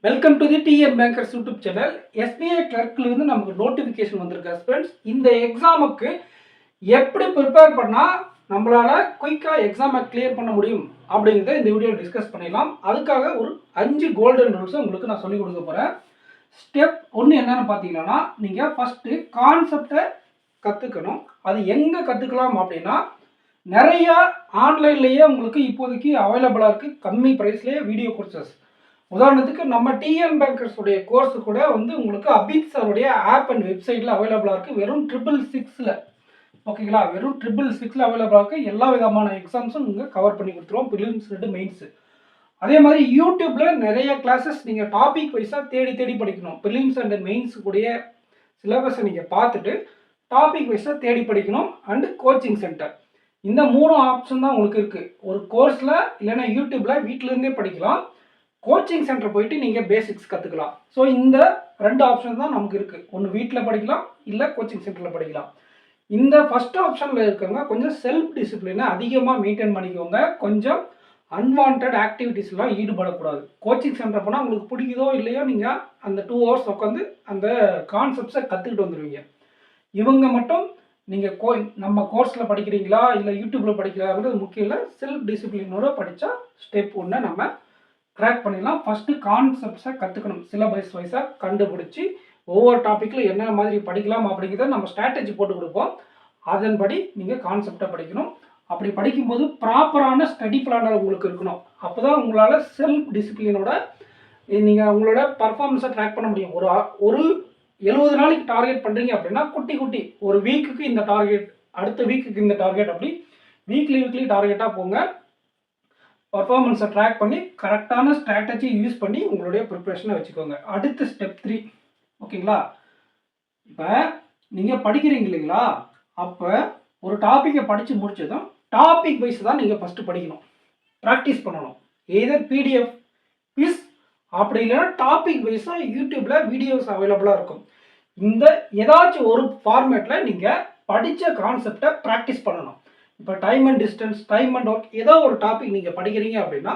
Welcome to the TN bankers YouTube channel. SBI கிளர்க்லேருந்து நமக்கு notification வந்திருக்கு ஃப்ரெண்ட்ஸ். இந்த எக்ஸாமுக்கு எப்படி ப்ரிப்பேர் பண்ணால் நம்மளால் குயிக்காக எக்ஸாமை கிளியர் பண்ண முடியும் அப்படிங்கிறத இந்த வீடியோ டிஸ்கஸ் பண்ணிடலாம். அதுக்காக ஒரு 5 கோல்டன் ரூல்ஸை உங்களுக்கு நான் சொல்லிக் கொடுக்க போகிறேன். ஸ்டெப் 1 என்னென்னு பார்த்தீங்கன்னா, நீங்கள் ஃபஸ்ட்டு கான்செப்டை கற்றுக்கணும். அது எங்கே கற்றுக்கலாம் அப்படின்னா, நிறையா ஆன்லைன்லேயே உங்களுக்கு இப்போதைக்கு அவைலபிளாக இருக்குது. கம்மி ப்ரைஸ்லேயே வீடியோ கோர்சஸ். உதாரணத்துக்கு நம்ம டிஎன் பேங்கர்ஸ் உடைய கோர்ஸ் கூட வந்து உங்களுக்கு அபித் சாருடைய ஆப் அண்ட் வெப்சைட்டில் அவைலபிளாக இருக்குது. வெறும் 666 ஓகேங்களா, வெறும் 666 அவைலபிளாக இருக்குது. எல்லா விதமான எக்ஸாம்ஸும் நீங்கள் கவர் பண்ணி கொடுத்துருவோம், ப்ரிலிம்ஸ் அண்ட் மெயின்ஸு. அதே மாதிரி யூடியூப்பில் நிறைய கிளாஸஸ் நீங்கள் டாபிக் வைஸாக தேடி படிக்கணும். ப்ரிலிம்ஸ் அண்ட் மெயின்ஸு கூடிய சிலபஸை நீங்கள் பார்த்துட்டு டாபிக் வைஸாக தேடி படிக்கணும். அண்டு கோச்சிங் சென்டர், இந்த 3 ஆப்ஷன் தான் உங்களுக்கு இருக்குது. ஒரு கோர்ஸில் இல்லைன்னா யூடியூப்பில் வீட்டிலேருந்தே படிக்கலாம். கோச்சிங் சென்டர் போயிட்டு நீங்கள் பேசிக்ஸ் கற்றுக்கலாம். ஸோ இந்த 2 ஆப்ஷன் தான் நமக்கு இருக்குது. ஒன்று வீட்டில் படிக்கலாம், இல்லை கோச்சிங் சென்டரில் படிக்கலாம். இந்த ஃபஸ்ட் ஆப்ஷனில் இருக்கவங்க கொஞ்சம் செல்ஃப் டிசிப்ளினை அதிகமாக மெயின்டைன் பண்ணிக்கோங்க. கொஞ்சம் அன்வான்ட் ஆக்டிவிட்டீஸ்லாம் ஈடுபடக்கூடாது. கோச்சிங் சென்டர் போனால் உங்களுக்கு பிடிக்குதோ இல்லையோ நீங்கள் அந்த 2 ஹவர்ஸ் உட்காந்து அந்த கான்செப்ட்ஸை கற்றுக்கிட்டு வந்துடுவீங்க. இவங்க மட்டும் நீங்கள் நம்ம கோர்ஸில் படிக்கிறீங்களா இல்லை யூடியூப்பில் படிக்கிறாங்கிறது முக்கியம் இல்லை. செல்ஃப் டிசிப்ளினோட படித்தா ஸ்டெப் 1 நம்ம ட்ராக் பண்ணிடலாம். ஃபஸ்ட்டு கான்செப்ட்ஸை கற்றுக்கணும். சிலபஸ் வைஸாக கண்டுபிடிச்சி ஒவ்வொரு டாப்பிக்கில் என்ன மாதிரி படிக்கலாம் அப்படிங்கிறத நம்ம ஸ்ட்ராட்டஜி போட்டு கொடுப்போம். அதன்படி நீங்கள் கான்செப்டை படிக்கணும். அப்படி படிக்கும்போது ப்ராப்பரான ஸ்டடி பிளானர் உங்களுக்கு இருக்கணும். அப்போ தான் உங்களால் செல்ஃப் டிசிப்ளினோட நீங்கள் உங்களோட பர்ஃபார்மன்ஸை ட்ராக் பண்ண முடியும். ஒரு 70 நாளைக்கு டார்கெட் பண்ணுறீங்க அப்படின்னா குட்டி ஒரு வீக்குக்கு இந்த டார்கெட், அடுத்த வீக்குக்கு இந்த டார்கெட், அப்படி வீக்லி டார்கெட்டாக போங்க. பர்ஃபார்மன்ஸை ட்ராக் பண்ணி கரெக்டான ஸ்ட்ராட்டஜி யூஸ் பண்ணி உங்களுடைய ப்ரிப்ரேஷனை வச்சுக்கோங்க. அடுத்து ஸ்டெப் 3 ஓகேங்களா. இப்போ நீங்கள் படிக்கிறீங்க இல்லைங்களா, அப்போ ஒரு டாப்பிக்கை படித்து முடிச்சதும் டாபிக் வைஸ் தான் நீங்கள் ஃபஸ்ட்டு படிக்கணும், ப்ராக்டிஸ் பண்ணணும். எதர் பிடிஎஃப் குவிஸ் அப்படி இல்லைன்னா டாபிக் வைஸாக யூடியூப்பில் வீடியோஸ் அவைலபிளாக இருக்கும். இந்த ஏதாச்சும் ஒரு ஃபார்மேட்டில் நீங்கள் படித்த கான்செப்டை ப்ராக்டிஸ் பண்ணணும். இப்போ time and distance, time and work, ஏதோ ஒரு டாபிக் நீங்கள் படிக்கிறீங்க அப்படின்னா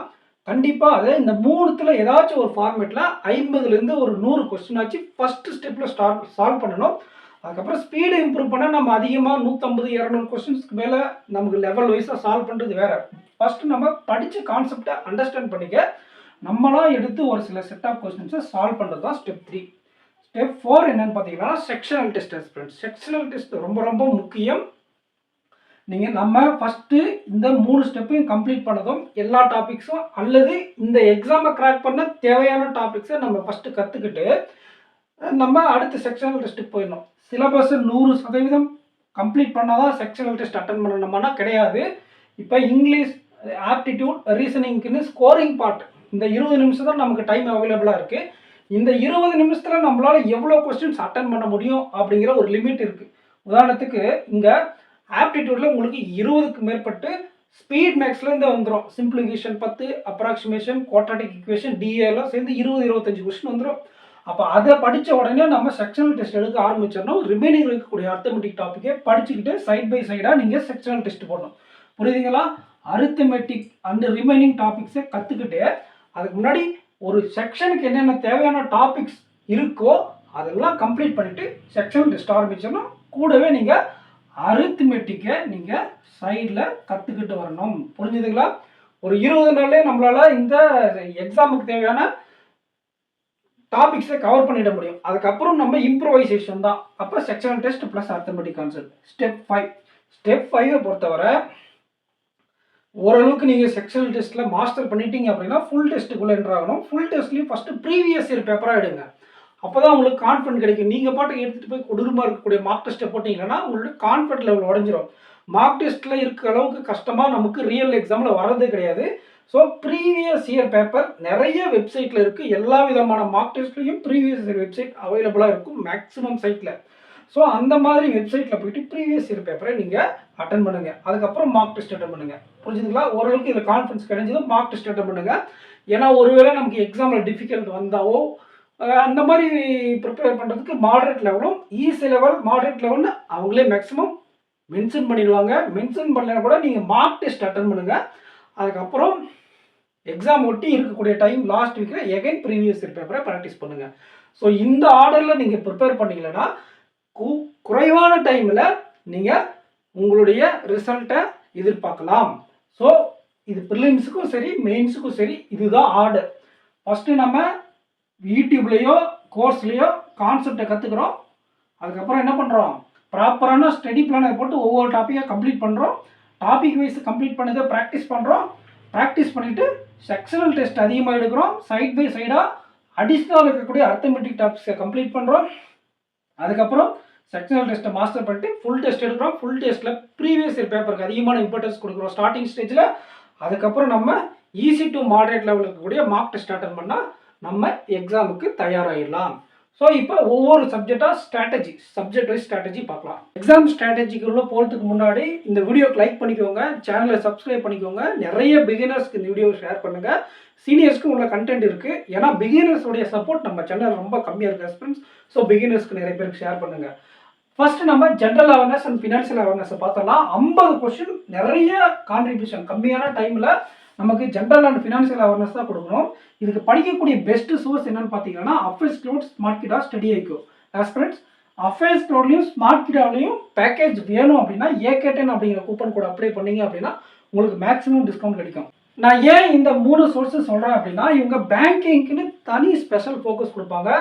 கண்டிப்பாக அதை இந்த 3த்தில் ஏதாச்சும் ஒரு ஃபார்மேட்டில் 50லேருந்து ஒரு 100 கொஸ்டின் ஆச்சு ஃபஸ்ட்டு ஸ்டெப்பில் சால்வ் பண்ணணும். அதுக்கப்புறம் ஸ்பீடு இம்ப்ரூவ் பண்ண நம்ம அதிகமாக 150-200 கொஸ்டின்ஸ்க்கு மேலே நமக்கு லெவல் வைஸாக சால்வ் பண்ணுறது வேறு. ஃபஸ்ட்டு நம்ம படித்த கான்செப்டை அண்டர்ஸ்டாண்ட் பண்ணிக்க நம்மளாம் எடுத்து ஒரு சில செட் ஆஃப் கொஸ்டின்ஸை சால்வ் பண்ணுறது தான் ஸ்டெப் 3. ஸ்டெப் 4 என்னென்னு பார்த்தீங்கன்னா sectional test. Friends, sectional test ரொம்ப முக்கியம். நம்ம ஃபஸ்ட்டு இந்த 3 ஸ்டெப்பையும் கம்ப்ளீட் பண்ணதும் எல்லா டாபிக்ஸும் அல்லது இந்த எக்ஸாமை கிராக் பண்ண தேவையான டாபிக்ஸை நம்ம ஃபஸ்ட்டு கற்றுக்கிட்டு நம்ம அடுத்த செக்ஷனல் டெஸ்ட்டுக்கு போயிடணும். சிலபஸ் 100% கம்ப்ளீட் பண்ணால் தான் செக்ஷனல் டெஸ்ட் அட்டன் பண்ணணுமானா கிடையாது. இப்போ இங்கிலீஷ், ஆப்டிடியூட், ரீசனிங்க்குன்னு ஸ்கோரிங் பார்ட் இந்த 20 நிமிஷம் தான் நமக்கு டைம் அவைலபிளாக இருக்குது. இந்த 20 நிமிஷத்தில் நம்மளால் எவ்வளோ கொஸ்டின்ஸ் அட்டன் பண்ண முடியும் அப்படிங்கிற ஒரு லிமிட் இருக்குது. உதாரணத்துக்கு இங்கே ஆப்டிடியூடில் உங்களுக்கு 20க்கு மேற்பட்டு ஸ்பீட் மேக்ஸ்லேருந்து வந்துடும். சிம்பிளிஃபிகேஷன் 10, அப்ராக்சிமேஷன், குவாட்ராட்டிக் ஈக்குவேஷன், டிஏலாம் சேர்ந்து 20-25 கொஸ்டின் வந்துடும். அப்போ அதை படித்த உடனே நம்ம செக்ஷனல் டெஸ்ட் எடுக்க ஆரம்பிச்சிடணும். ரிமைனிங் இருக்கக்கூடிய அரித்மெட்டிக் டாப்பிக்கை படிச்சுக்கிட்டு சைட் பை சைடாக நீங்கள் செக்ஷனல் டெஸ்ட் போடணும். புரியுதுங்களா? அரித்மெட்டிக் அண்ட் ரிமைனிங் டாபிக்ஸை கற்றுக்கிட்டு அதுக்கு முன்னாடி ஒரு செக்ஷனுக்கு என்னென்ன தேவையான டாபிக்ஸ் இருக்கோ அதெல்லாம் கம்ப்ளீட் பண்ணிவிட்டு செக்ஷனல் டெஸ்ட் ஆரம்பிச்சிடணும். கூடவே நீங்கள் அரித்மெட்டிக்கை நீங்கள் சைடில் கற்றுக்கிட்டு வரணும். புரிஞ்சுதுங்களா? ஒரு 20 நாள்லேயே நம்மளால் இந்த எக்ஸாமுக்கு தேவையான டாபிக்ஸை கவர் பண்ணிட முடியும். அதுக்கப்புறம் நம்ம இம்ப்ரோவைசேஷன் தான். அப்போ sectional test plus arithmetic concept. Step 5 பொறுத்தவரை ஓரளவுக்கு நீங்கள் செக்ஷனல் டெஸ்ட்டில் மாஸ்டர் பண்ணிட்டீங்க அப்படின்னா ஃபுல் டெஸ்ட்டுக்குள்ளே என்ட்ராகணும். ஃபுல் டெஸ்ட்லேயும் ஃபஸ்ட்டு ப்ரீவியஸ் இயர் பேப்பராக எடுங்க. அப்போ தான் உங்களுக்கு கான்ஃபிடன்ட் கிடைக்கும். நீங்கள் பாட்டுக்கு எடுத்துகிட்டு போய் கொடூரமாக இருக்கக்கூடிய மார்க் டெஸ்ட்டை போட்டிங்கன்னா உங்களுக்கு கான்ஃபிடன்ட் லெவல் உடஞ்சிரும். மார்க் டெஸ்ட்டில் இருக்கிற அளவுக்கு கஷ்டமாக நமக்கு ரியல் எக்ஸாமில் வரது கிடையாது. ஸோ ப்ரீவியஸ் இயர் பேப்பர் நிறைய வெப்சைட்டில் இருக்குது. எல்லா விதமான மார்க் டெஸ்ட்லேயும் ப்ரீவியஸ் இயர் வெப்சைட் அவைலபிளாக இருக்கும் மேக்ஸிமம் சைட்டில். ஸோ அந்த மாதிரி வெப்சைட்டில் போய்ட்டு ப்ரீவியஸ் இயர் பேப்பரை நீங்கள் அட்டன் பண்ணுங்கள். அதுக்கப்புறம் மார்க் டெஸ்ட் அட்டன் பண்ணுங்கள். புரிஞ்சுதுங்களா? ஓரளவுக்கு இதில் கான்ஃபிடன்ஸ் கிடைஞ்சதும் மார்க் டெஸ்ட் அட்டன் பண்ணுங்கள். ஏன்னா ஒருவேளை நமக்கு எக்ஸாமில் டிஃபிகல்ட் வந்தாவோ அந்த மாதிரி ப்ரிப்பேர் பண்ணுறதுக்கு மாடரேட் லெவலும் ஈஸி லெவல் மாடரேட் லெவல்னு அவங்களே மேக்ஸிமம் மென்ஷன் பண்ணிடுவாங்க. மென்ஷன் பண்ணலைன்னா கூட நீங்கள் மார்க் டெஸ்ட் அட்டன் பண்ணுங்கள். அதுக்கப்புறம் எக்ஸாம் ஒட்டி இருக்கக்கூடிய டைம் லாஸ்ட் வீக்கில் எகைன் ப்ரீவியஸ் இயர் பேப்பரை ப்ராக்டிஸ் பண்ணுங்கள். ஸோ இந்த ஆர்டரில் நீங்கள் ப்ரிப்பேர் பண்ணிங்களன்னா குறைவான டைமில் நீங்கள் உங்களுடைய ரிசல்ட்டை எதிர்பார்க்கலாம். ஸோ இது ப்ரிலிம்ஸுக்கும் சரி மெயின்ஸுக்கும் சரி இதுதான் ஆர்டர். ஃபஸ்ட்டு நம்ம யூடியூப்லேயோ கோர்ஸ்லேயோ கான்செப்டை கற்றுக்குறோம். அதுக்கப்புறம் என்ன பண்ணுறோம், ப்ராப்பரான ஸ்டடி பிளானர் போட்டு ஒவ்வொரு டாப்பிக்காக கம்ப்ளீட் பண்ணுறோம். டாபிக் வைஸ் கம்ப்ளீட் பண்ணதை ப்ராக்டிஸ் பண்ணுறோம். ப்ராக்டிஸ் பண்ணிவிட்டு செக்ஷனல் டெஸ்ட் அதிகமாக எடுக்கிறோம். சைட் பை சைடாக அடிஷ்னலாக இருக்கக்கூடிய அர்த்தமெட்டிக் டாபிக்ஸை கம்ப்ளீட் பண்ணுறோம். அதுக்கப்புறம் செக்ஷனல் டெஸ்ட்டை மாஸ்டர் பண்ணிட்டு ஃபுல் டெஸ்ட் எடுக்கிறோம். ஃபுல் டெஸ்ட்டில் ப்ரீவியஸ் இயர் பேப்பருக்கு அதிகமான இம்பார்ட்டன்ஸ் கொடுக்குறோம் ஸ்டார்டிங் ஸ்டேஜில். அதுக்கப்புறம் நம்ம ஈஸி டு மாடரேட் லெவலில் இருக்கக்கூடிய மார்க் டெஸ்ட் அட்டன் பண்ணால் நம்ம எக்ஸாமுக்கு தயாராகிடலாம். ஸோ இப்போ ஒவ்வொரு சப்ஜெக்டாக சப்ஜெக்ட் வைஸ் ஸ்ட்ராட்டஜி பார்க்கலாம். எக்ஸாம் ஸ்ட்ராட்டஜிக்குள்ளே போகிறதுக்கு முன்னாடி இந்த வீடியோக்கு லைக் பண்ணிக்கோங்க, சேனலை சப்ஸ்கிரைப் பண்ணிக்கோங்க. நிறைய பிகினர்ஸ்க்கு இந்த வீடியோ ஷேர் பண்ணுங்கள். சீனியர்ஸ்க்கு உள்ள கண்டென்ட் இருக்குது. ஏன்னா பிகினர்ஸோடைய சப்போர்ட் நம்ம சேனல் ரொம்ப கம்மியாக இருக்குது ஃப்ரெண்ட்ஸ். ஸோ பிகினர்ஸ்க்கு நிறைய பேருக்கு ஷேர் பண்ணுங்கள். ஃபர்ஸ்ட் நம்ம ஜென்ரல் அவேர்னஸ் அண்ட் ஃபினான்ஷியல் அவேர்னஸை பார்த்தோம்னா 50 கொஸ்டின் நிறைய கான்ட்ரிபியூஷன் கம்மியான டைமில் நமக்கு ஜென்ரல் அண்ட் ஃபினான்ஷியல் அவேர்னஸ் தான் கொடுக்கணும். இதுக்கு படிக்கக்கூடிய பெஸ்ட் சோர்ஸ் என்னன்னு பார்த்தீங்கன்னா அஃபேர்ஸ் க்ளவுட், ஸ்மார்ட் கிடா, ஸ்டடி ஐக்யூ. ஃப்ரெண்ட்ஸ் அஃபேர்ஸ் க்ளவுட்லையும் ஸ்மார்ட் கிடாவிலையும் பேக்கேஜ் வேணும் அப்படின்னா AK10 அப்படிங்கிற கூப்பன் கோட் அப்ளை பண்ணீங்க அப்படின்னா உங்களுக்கு மேக்ஸிமம் டிஸ்கவுண்ட் கிடைக்கும். நான் ஏன் இந்த 3 சோர்ஸஸ் சொல்கிறேன் அப்படின்னா இவங்க பேங்கிங்க்குன்னு தனி ஸ்பெஷல் ஃபோக்கஸ் கொடுப்பாங்க.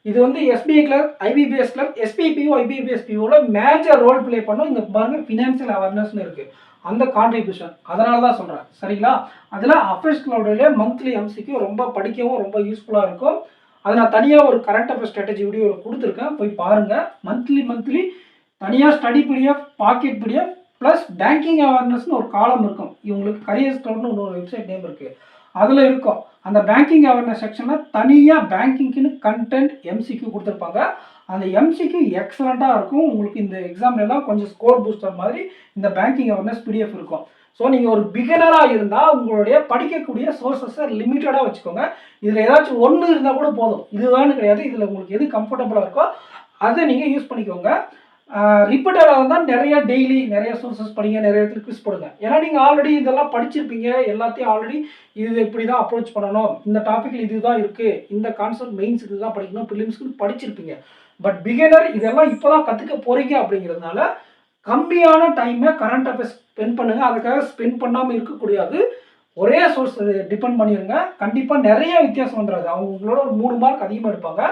இது வந்து SBI clerk, IBPS clerk, SPPO, IBPS POவில் மேஜர் ரோல் ப்ளே பண்ணும். இந்த பாருங்க ஃபினான்ஷியல் அவேர்னஸ்னு இருக்குது அந்த கான்ட்ரிபியூஷன். அதனால தான் சொல்கிறேன் சரிங்களா. அதில் அஃபேர்ஸ் க்ளவுடில் மந்த்லி MCQ ரொம்ப படிக்கவும் ரொம்ப யூஸ்ஃபுல்லாக இருக்கும். அது நான் தனியாக ஒரு கரண்ட் அஃபேர்ஸ் ஸ்ட்ராட்டஜி வீடியோவில் கொடுத்துருக்கேன், போய் பாருங்கள். மந்த்லி தனியாக study PDF, pocket PDF plus banking அவேர்னஸ்னு ஒரு காலம் இருக்கும். இவங்களுக்கு கரியர்ஸ் க்ளவுட்னு ஒரு வெப்சைட் நேம் இருக்குது, அதில் இருக்கும். அந்த பேங்கிங் அவேர்னஸ் செக்ஷனில் தனியாக பேங்கிங்க்குன்னு கண்டென்ட் MCQ கொடுத்துருப்பாங்க. அந்த MCQ எக்ஸலண்ட்டாக இருக்கும். உங்களுக்கு இந்த எக்ஸாம்லாம் கொஞ்சம் ஸ்கோர் பூஸ்டர் மாதிரி இந்த பேங்கிங் அவேர்னஸ் PDF இருக்கும். ஸோ நீங்கள் ஒரு பிகினராக இருந்தால் உங்களுடைய படிக்கக்கூடிய சோர்ஸஸை லிமிட்டடாக வச்சுக்கோங்க. இதில் ஏதாச்சும் ஒன்று இருந்தால் கூட போதும், இதுதான் கிடையாது. இதில் உங்களுக்கு எது கம்ஃபர்டபுளாக இருக்கோ அதை நீங்கள் யூஸ் பண்ணிக்கோங்க. ரிப்பீட்டடாக இருந்தால் நிறைய சோர்ஸஸ் படிங்க, நிறைய இடத்துல குவிஸ் போடுங்க. ஏன்னா நீங்கள் ஆல்ரெடி இதெல்லாம் படிச்சிருப்பீங்க, எல்லாத்தையும் ஆல்ரெடி இது இப்படி தான் அப்ரோச் பண்ணணும், இந்த டாப்பிக்கில் இது தான் இருக்குது, இந்த கான்செப்ட் மெயின்ஸ் இது தான் படிக்கணும், ப்ரிலிம்ஸ்க்கு படிச்சிருப்பீங்க. பட் பிகினர் இதெல்லாம் இப்போ தான் கற்றுக்க போகிறீங்க அப்படிங்கிறதுனால கம்மியான டைமை கரண்ட் அஃபேர்ஸ் ஸ்பெண்ட் பண்ணுங்கள். அதுக்காக ஸ்பெண்ட் பண்ணாமல் இருக்கக்கூடாது. ஒரே சோர்ஸ் டிபெண்ட் பண்ணிடுங்க. கண்டிப்பாக நிறைய வித்தியாசம் வந்துடாது. அவங்களோட ஒரு 3 மார்க் அதிகமாக எடுப்பாங்க.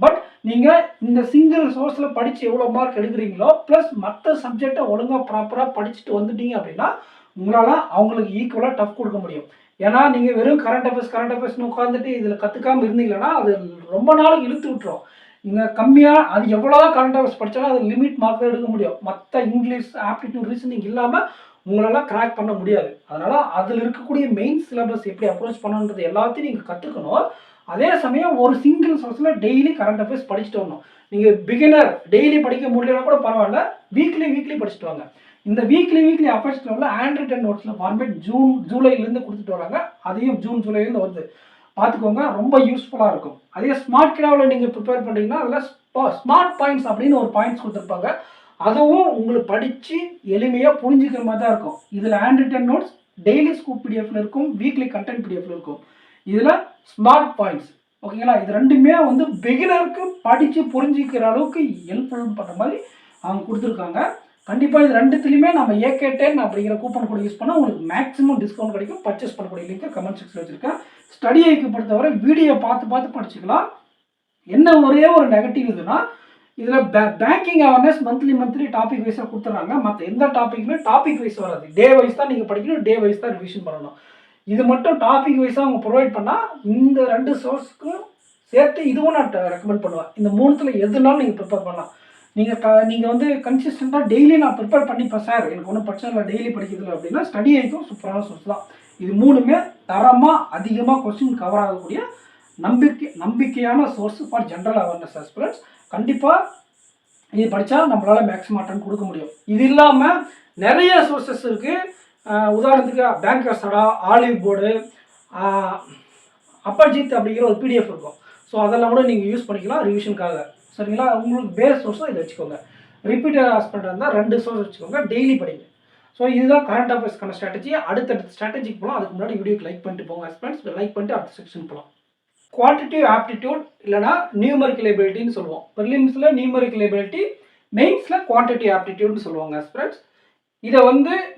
பட் நீங்கள் இந்த சிங்கிள் சோர்ஸில் படித்து எவ்வளோ மார்க் எடுக்கிறீங்களோ ப்ளஸ் மற்ற சப்ஜெக்டை ஒழுங்காக ப்ராப்பராக படிச்சுட்டு வந்துட்டீங்க அப்படின்னா உங்களால் அவங்களுக்கு ஈக்குவலாக டஃப் கொடுக்க முடியும். ஏன்னா நீங்கள் வெறும் கரண்ட் அஃபேர்ஸ்னு உட்காந்துட்டு இதில் கற்றுக்காமல் இருந்தீங்கன்னா அது ரொம்ப நாளுக்கு இழுத்து விட்டுரும். நீங்கள் கம்மியாக அது எவ்வளோதான் கரண்ட் அஃபேர்ஸ் படித்தாலும் அது லிமிட் மார்க் தான் எடுக்க முடியும். மற்ற இங்கிலீஷ், ஆப்டிடியூட், ரீசனிங் இல்லாமல் உங்களால் கிராக் பண்ண முடியாது. அதனால் அதில் இருக்கக்கூடிய மெயின் சிலபஸ் எப்படி அப்ரோச் பண்ணணுன்றது எல்லாத்தையும் நீங்கள் கற்றுக்கணும். அதே சமயம் ஒரு சிங்கிள் சோர்ஸில் டெய்லி கரண்ட் அஃபேர்ஸ் படிச்சுட்டு வரணும். நீங்கள் பிகினர் டெய்லி படிக்க முடியலன்னா கூட பரவாயில்ல, வீக்லி படிச்சுட்டு வாங்க. இந்த வீக்லி அஃபேர்ஸ் க்ளவுடில் ஹேண்ட் ரிட்டன் நோட்ஸில் ஃபார்மேட் ஜூலைலேருந்து கொடுத்துட்டு வராங்க. அதையும் ஜூலைலேருந்து வருது, பார்த்துக்கோங்க. ரொம்ப யூஸ்ஃபுல்லாக இருக்கும். அதே ஸ்மார்ட் கிடாவில் நீங்கள் ப்ரிப்பேர் பண்ணுறீங்கன்னா அதில் ஸ்மார்ட் பாயிண்ட்ஸ் அப்படின்னு ஒரு பாயிண்ட்ஸ் கொடுத்துருப்பாங்க. அதுவும் உங்களுக்கு படித்து எளிமையாக புரிஞ்சுக்கிற மாதிரி தான் இருக்கும். இதில் hand written notes daily scoop PDFல இருக்கும், வீக்லி கண்டென்ட் PDFல இருக்கும். இதில் ஸ்மார்ட் பாயிண்ட்ஸ் ஓகேங்களா. இது ரெண்டுமே வந்து பிகினருக்கு படித்து புரிஞ்சிக்கிற அளவுக்கு ஹெல்ப்ஃபுல் பண்ணுற மாதிரி அவங்க கொடுத்துருக்காங்க. கண்டிப்பாக இது ரெண்டுத்துலையுமே நம்ம AK10 அப்படிங்கிற கூப்பன் கோட் யூஸ் பண்ணால் உங்களுக்கு மேக்ஸிமம் டிஸ்கவுண்ட் கிடைக்கும். பர்ச்சேஸ் பண்ணக்கூடிய லிங்க் கமெண்ட் செக்ஷனில் வச்சுருக்கேன். ஸ்டடி ஐக்கு பொறுத்தவரை வீடியோ பார்த்து படிச்சுக்கலாம். என்ன ஒரே ஒரு நெகட்டிவ் இதுன்னா இதில் பேங்கிங் அவேர்னஸ் மந்த்லி டாபிக் வைஸாக கொடுத்துட்றாங்க. மற்ற எந்த டாப்பிக்குமே டாபிக் வைஸ் வராது. டே வைஸ் தான் நீங்கள் படிக்கணும், டே வைஸ் தான் ரிவிஷன் பண்ணணும். இது மட்டும் டாபிக் வைஸாக அவங்க ப்ரொவைட் பண்ணால் இந்த 2 சோர்ஸுக்கும் சேர்த்து இதுவும் நான் ரெக்கமெண்ட் பண்ணுவேன். இந்த 3த்தில் எதுனாலும் நீங்கள் ப்ரிப்பேர் பண்ணலாம். நீங்கள் வந்து கன்சிஸ்டண்ட்டாக டெய்லி நான் ப்ரிப்பேர் பண்ணிப்பேன் சார், எனக்கு ஒன்றும் பிரச்சனை இல்லை டெய்லி படிக்கிறதுல அப்படின்னா ஸ்டடி ஐக்கும் சூப்பரான சோர்ஸ் தான். இது 3மே தரமாக அதிகமாக கொஸ்டின் கவர் ஆகக்கூடிய நம்பிக்கையான source for general awareness aspirants. கண்டிப்பாக இது படித்தா நம்மளால் மேக்ஸிமம் அட்டன் கொடுக்க முடியும். இது இல்லாமல் நிறைய சோர்ஸஸ் இருக்குது. உதாரணத்துக்கு பேங்கர்ஸடா, ஆலிவ் போர்டு, அப்பர்ஜித் அப்படிங்கிற ஒரு PDF இருக்கும். ஸோ அதெல்லாம் கூட நீங்கள் யூஸ் பண்ணிக்கலாம் ரிவிஷனுக்காக சரிங்களா. உங்களுக்கு பேஸ் சோர்ஸும் இதை வச்சுக்கோங்க. ரிப்பீட்டட் ஆஸ்பெக்ட் இருந்தால் 2 சோர்ஸ் வச்சுக்கோங்க, டெய்லி படிங்க. ஸோ இதுதான் கரண்ட் அஃபேர்ஸ்க்கான ஸ்ட்ராட்டஜி. அடுத்தடுத்த ஸ்ட்ராட்டஜிக்கு போகலாம். அதுக்கு முன்னாடி வீடியோக்கு லைக் பண்ணிட்டு போங்க ஃப்ரெண்ட்ஸ். லைக் பண்ணிட்டு அடுத்த செக்ஷன் போகலாம். குவான்டிட்டிவ் ஆப்டிடியூட் இல்லைனா நியூமரிக்கல் எபிலிட்டின்னு சொல்லுவோம். ப்ரிலிம்ஸில் நியூமரிக்கல் எபிலிட்டி, மெயின்ஸில் குவான்டிட்டிவ் ஆப்டிடியூட்னு சொல்லுவாங்க ஃப்ரெண்ட்ஸ். இதை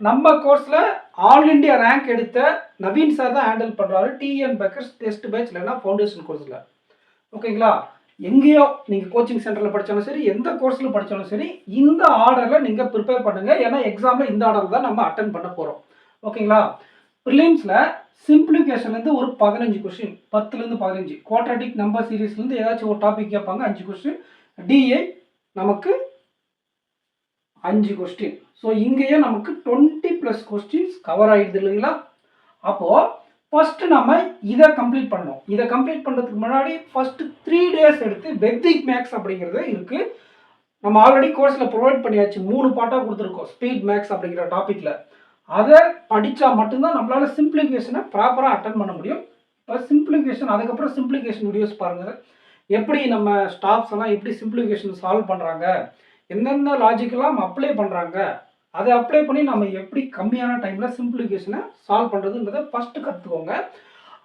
நம்ம கோர்ஸில் ஆல் இண்டியா ரேங்க் எடுத்த நவீன் சார் தான் ஹேண்டில் பண்ணுறாரு. டிஎன் பேக்கர்ஸ் டெஸ்ட் பேட்ச் இல்லைனா ஃபவுண்டேஷன் கோர்ஸில். ஓகேங்களா? எங்கேயோ நீங்கள் கோச்சிங் சென்டரில் படித்தாலும் சரி, எந்த கோர்ஸில் படித்தாலும் சரி, இந்த ஆர்டரில் நீங்கள் ப்ரிப்பேர் பண்ணுங்கள். ஏன்னா எக்ஸாமில் இந்த ஆர்டர் தான் நம்ம அட்டன் பண்ண போகிறோம். ஓகேங்களா? ப்ரிலிம்ஸில் சிம்பிளிஃபிகேஷன்லேருந்து ஒரு 15 கொஸ்டின், 10லேருந்து 15, குவாட்ராட்டிக் நம்பர் சீரீஸ்லேருந்து ஏதாச்சும் ஒரு டாபிக் கேட்பாங்க, 5 கொஸ்டின். டிஏ நமக்கு 5 கொஸ்டின். ஸோ இங்கேயே நமக்கு 20+ கொஸ்டின்ஸ் கவர் ஆகிடுது இல்லைங்களா? அப்போது ஃபஸ்ட்டு நம்ம இதை கம்ப்ளீட் பண்ணணும். இதை கம்ப்ளீட் பண்ணுறதுக்கு முன்னாடி ஃபஸ்ட்டு 3 days எடுத்து வெத்திக் மேக்ஸ் அப்படிங்கிறது இருக்குது. நம்ம ஆல்ரெடி கோர்ஸில் ப்ரொவைட் பண்ணியாச்சு. 3 பார்ட்டாக கொடுத்துருக்கோம் ஸ்பீட் மேக்ஸ் அப்படிங்கிற டாப்பிக்கில். அதை படித்தா மட்டும்தான் நம்மளால் சிம்பிளிஃபிகேஷனை ப்ராப்பராக அட்டன் பண்ண முடியும். இப்போ சிம்பிளிஃபிகேஷன், அதுக்கப்புறம் சிம்பிளிஃபிகேஷன் வீடியோஸ் பாருங்கள். எப்படி நம்ம ஸ்டாஃப்ஸ் எல்லாம் எப்படி சிம்பிளிஃபிகேஷன் சால்வ் பண்ணுறாங்க, எந்தெந்த லாஜிக்கெல்லாம் அப்ளை பண்ணுறாங்க, அதை அப்ளை பண்ணி நம்ம எப்படி கம்மியான டைமில் சிம்பிளிஃபிகேஷனை சால்வ் பண்ணுறதுன்றதை ஃபஸ்ட்டு கற்றுக்கோங்க.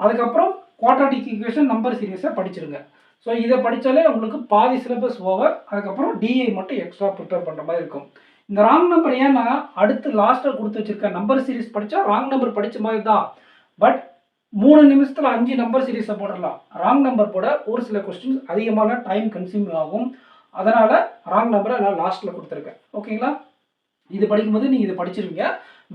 அதுக்கப்புறம் குவாட்ராட்டிக் ஈக்குவேஷன் நம்பர் சீரீஸை படிச்சிருங்க. ஸோ இதை படித்தாலே உங்களுக்கு பாதி சிலபஸ் ஓவர். அதுக்கப்புறம் டிஐ மட்டும் எக்ஸ்ட்ரா ப்ரிப்பேர் பண்ணுற மாதிரி இருக்கும். இந்த ராங் நம்பர் ஏன்னா அடுத்து லாஸ்ட்டில் கொடுத்து வச்சுருக்க நம்பர் சீரீஸ் படித்தா ராங் நம்பர் படித்த மாதிரி தான். பட் 3 நிமிஷத்தில் 5 நம்பர் சீரீஸை போடலாம். ராங் நம்பர் போட ஒரு சில கொஸ்டின்ஸ் அதிகமான டைம் கன்சியூம் ஆகும். அதனால் ராங் நம்பரை நான் லாஸ்ட்டில் கொடுத்துருக்கேன். ஓகேங்களா? இது படிக்கும்போது நீங்கள் இதை படிச்சிருவீங்க.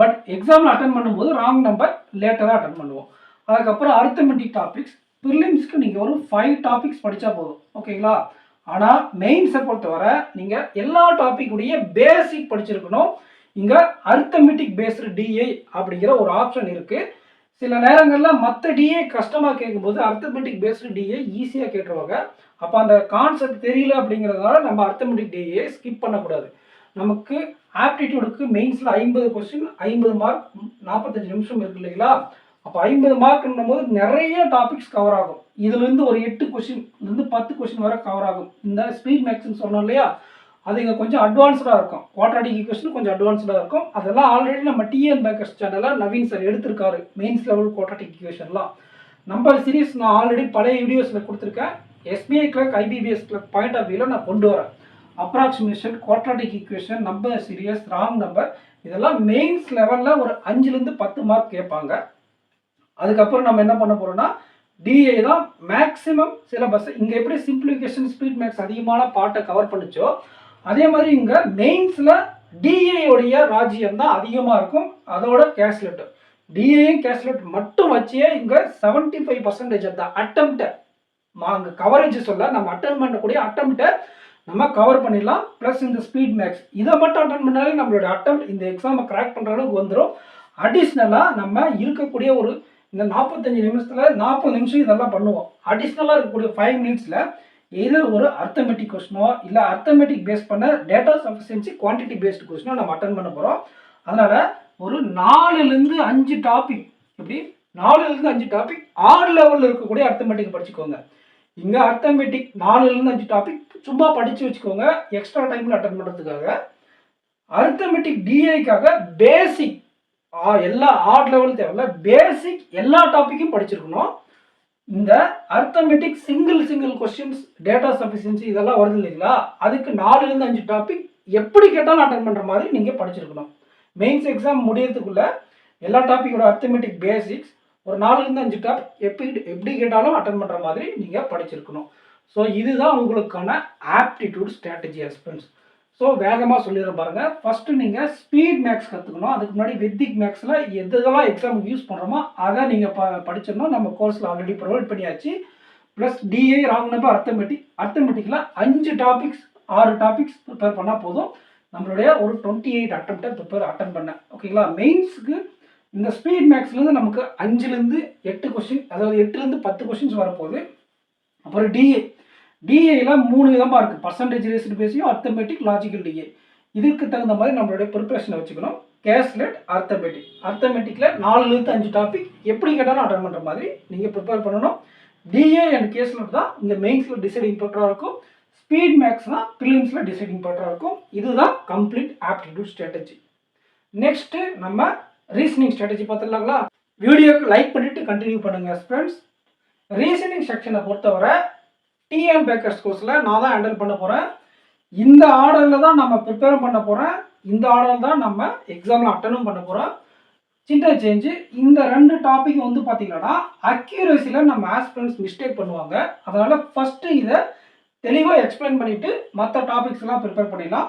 பட் எக்ஸாமில் அட்டன் பண்ணும்போது ராங் நம்பர் லேட்டராக அட்டன் பண்ணுவோம். அதுக்கப்புறம் அரித்தமெட்டிக் டாபிக்ஸ் ப்ரிலிம்ஸ்க்கு நீங்கள் ஒரு 5 டாபிக்ஸ் படித்தா போதும். ஓகேங்களா? ஆனால் மெயின்ஸை பொறுத்தவரை நீங்கள் எல்லா டாப்பிக்குடைய பேசிக் படிச்சிருக்கணும். இங்கே அரித்தமெட்டிக் பேஸ்டு டிஏ அப்படிங்கிற ஒரு ஆப்ஷன் இருக்குது. சில நேரங்களில் மற்ற டிஏ கஷ்டமாக கேட்கும்போது அரித்தமெட்டிக் பேஸ்டு டிஏ ஈஸியாக கேட்டுருவாங்க. அப்போ அந்த கான்செப்ட் தெரியல அப்படிங்கிறதுனால நம்ம அரித்தமெட்டிக் டிஏ ஸ்கிப் பண்ணக்கூடாது. நமக்கு ஆப்டிடியூடுக்கு மெயின்ஸில் 50 கொஸ்டின், 50 மார்க், 45 நிமிஷம் இருக்கு இல்லைங்களா? அப்போ 50 மார்க்னும் போது நிறைய டாபிக்ஸ் கவர் ஆகும். இதுலேருந்து ஒரு 8 கொஸ்டின்லேருந்து 10 கொஸ்டின் வரை கவர் ஆகும். இந்த ஸ்பீட் மேக்ஸ்ன்னு சொன்னோம் இல்லையா, அது இங்கே கொஞ்சம் அட்வான்ஸ்டாக இருக்கும். குவாட்ராட்டிக் ஈக்குவேஷன் கொஞ்சம் அட்வான்ஸ்டாக இருக்கும். அதெல்லாம் ஆல்ரெடி நம்ம டிஎன் பேக்கர்ஸ் சேனலில் நவீன் சார் எடுத்திருக்காரு. மெயின்ஸ் லெவல் குவாட்ராட்டிக் ஈக்குவேஷன்லாம் நம்பர் சீரீஸ் நான் ஆல்ரெடி பழைய வீடியோஸில் கொடுத்துருக்கேன். SBI clerk, IBPS clerk point of வியூவில் நான் கொண்டு வரேன். Approximation, quadratic equation, number series, wrong number, இதெல்லாம் மெயின்ஸ் லெவலில் ஒரு 5லேருந்து 10 மார்க் கேட்பாங்க. அதுக்கப்புறம் நம்ம என்ன பண்ண போகிறோம்னா டிஏ தான் மேக்ஸிமம் சிலபஸ். இங்கே எப்படி சிம்பிளிஃபிகேஷன் ஸ்பீட் மேக்ஸ் அதிகமான பாட்டை கவர் பண்ணிச்சோ அதே மாதிரி இங்கே மெயின்ஸில் டிஏயோடைய ராஜ்யம் தான் அதிகமாக இருக்கும். அதோட கேஸ்லெட், டிஏயும் கேஸ்லெட் மட்டும் வச்சே இங்கே 75% அந்த அட்டம்ப்டை அங்கே கவரேஜ் சொல்ல நம்ம அட்டன் பண்ணக்கூடிய அட்டம்ப்டை நம்ம கவர் பண்ணிடலாம். ப்ளஸ் இந்த ஸ்பீட் மேக்ஸ் இதை மட்டும் அட்டன் பண்ணாலே நம்மளோட அட்டம்ப்ட் இந்த எக்ஸாமை கிராக் பண்ணுற அளவுக்கு வந்துடும். அடிஷ்னலாக நம்ம இருக்கக்கூடிய ஒரு இந்த 45 நிமிஷத்தில் 40 நிமிஷம் இதெல்லாம் பண்ணுவோம். அடிஷ்னலாக இருக்கக்கூடிய 5 மினிட்ஸில் எதில் ஒரு அர்த்தமெட்டிக் கொஸ்டினோ இல்லை அர்த்தமெட்டிக் பேஸ் பண்ண டேட்டா சஃபிஷியன்சி குவான்டிட்டி பேஸ்டு கொஸ்டினோ நம்ம அட்டன் பண்ண போகிறோம். அதனால் ஒரு 4லேருந்து 5 டாபிக், இப்படி 4லேருந்து 5 டாபிக் 6 லெவலில் இருக்கக்கூடிய அர்த்தமெட்டிக் படிச்சுக்கோங்க. இங்கே அர்த்தமெட்டிக் 4லேருந்து 5 டாபிக் சும்மா படித்து வச்சுக்கோங்க எக்ஸ்ட்ரா டைமில் அட்டன் பண்ணுறதுக்காக. அர்த்தமெட்டிக் டிஐக்காக பேசிக் எல்லா 6 லெவல் தேவையில்ல, பேசிக் எல்லா டாப்பிக்கும் படிச்சிருக்கணும். இந்த arithmetic single questions data sufficiency இதெல்லாம் வருது இல்லைங்களா, அதுக்கு 4லேருந்து 5 டாபிக் எப்படி கேட்டாலும் அட்டன் பண்ணுற மாதிரி நீங்கள் படிச்சிருக்கணும். மெயின்ஸ் எக்ஸாம் முடியறதுக்குள்ள எல்லா டாப்பிக்கோட அர்த்தமெட்டிக் பேசிக்ஸ் ஒரு 4லேருந்து 5 டாபிக் எப்படி கேட்டாலும் அட்டன் பண்ணுற மாதிரி நீங்கள் படிச்சிருக்கணும். ஸோ இதுதான் உங்களுக்கான ஆப்டிடியூட் ஸ்ட்ராட்டஜி ஹஸ்பண்ட்ஸ். ஸோ வேகமாக சொல்லிடுறேன் பாருங்கள். ஃபஸ்ட்டு நீங்கள் ஸ்பீட் மேக்ஸ் கற்றுக்கணும். அதுக்கு முன்னாடி வெத்திக் மேக்ஸில் எதெல்லாம் எக்ஸாமுக்கு யூஸ் பண்ணுறோமோ அதை நீங்கள் படிச்சிடணும். நம்ம கோர்ஸில் ஆல்ரெடி ப்ரொவைட் பண்ணியாச்சு. ப்ளஸ் டிஏ, ராங் நம்பர், அர்த்தமெட்டிக்கில் 5 டாபிக்ஸ் 6 டாபிக்ஸ் ப்ரிப்பேர் பண்ணால் போதும். நம்மளுடைய ஒரு 28 அட்டம்ப்டை அட்டன் பண்ணேன். ஓகேங்களா? மெயின்ஸுக்கு இந்த ஸ்பீட் மேக்ஸ்லேருந்து நமக்கு 5லேருந்து 8 கொஸ்டின், அதாவது 8லேருந்து 10 கொஸ்டின்ஸ் வரப்போகுது. அப்புறம் டிஏல 3 விதமாக இருக்குது. பர்சன்டேஜ் ரேஸ்டு பேஸையும் அர்த்தமெட்டிக், லாஜிக்கல் டிஏ. இதுக்கு தகுந்த மாதிரி நம்மளுடைய ப்ரிப்பரேஷனை வச்சுக்கணும். கேஸ்லெட், அர்த்தமெட்டிக்கில் 4லேருந்து 5 டாபிக் எப்படி கேட்டாலும் அட்டன் பண்ணுற மாதிரி நீங்கள் ப்ரிப்பேர் பண்ணணும். டிஏ அண்ட் கேஸ்லெட் தான் இங்கே மெயின்ஸில் டிசைடிங் ஃபேக்டராக இருக்கும். ஸ்பீட் மேக்ஸ்னால் ப்ரிலிம்ஸில் டிசைடிங் ஃபேக்டராக இருக்கும். இதுதான் கம்ப்ளீட் ஆப்டிடியூட் ஸ்ட்ராட்டஜி. நெக்ஸ்ட்டு நம்ம ரீசனிங் ஸ்ட்ராட்டஜி பார்த்துடலாங்களா? வீடியோக்கு லைக் பண்ணிவிட்டு கண்டினியூ பண்ணுங்கள் ஃப்ரெண்ட்ஸ். ரீசனிங் செக்ஷனை பொறுத்தவரை டிஎன் பேக்கர்ஸ் கோர்ஸில் நான் தான் ஹேண்டில் பண்ண போகிறேன். இந்த ஆர்டரில் தான் நம்ம ப்ரிப்பேரும் பண்ண போகிறேன். இந்த ஆர்டர் தான் நம்ம எக்ஸாமில் அட்டனும் பண்ண போகிறோம். சின்ன சேஞ்சு, இந்த 2 டாபிக் வந்து பார்த்தீங்கன்னா அக்யூரஸியில் நம்ம ஆஸ்பிரண்ட்ஸ் மிஸ்டேக் பண்ணுவாங்க. அதனால் ஃபஸ்ட்டு இதை தெளிவாக எக்ஸ்பிளைன் பண்ணிவிட்டு மற்ற டாபிக்ஸ்லாம் ப்ரிப்பேர் பண்ணிடலாம்.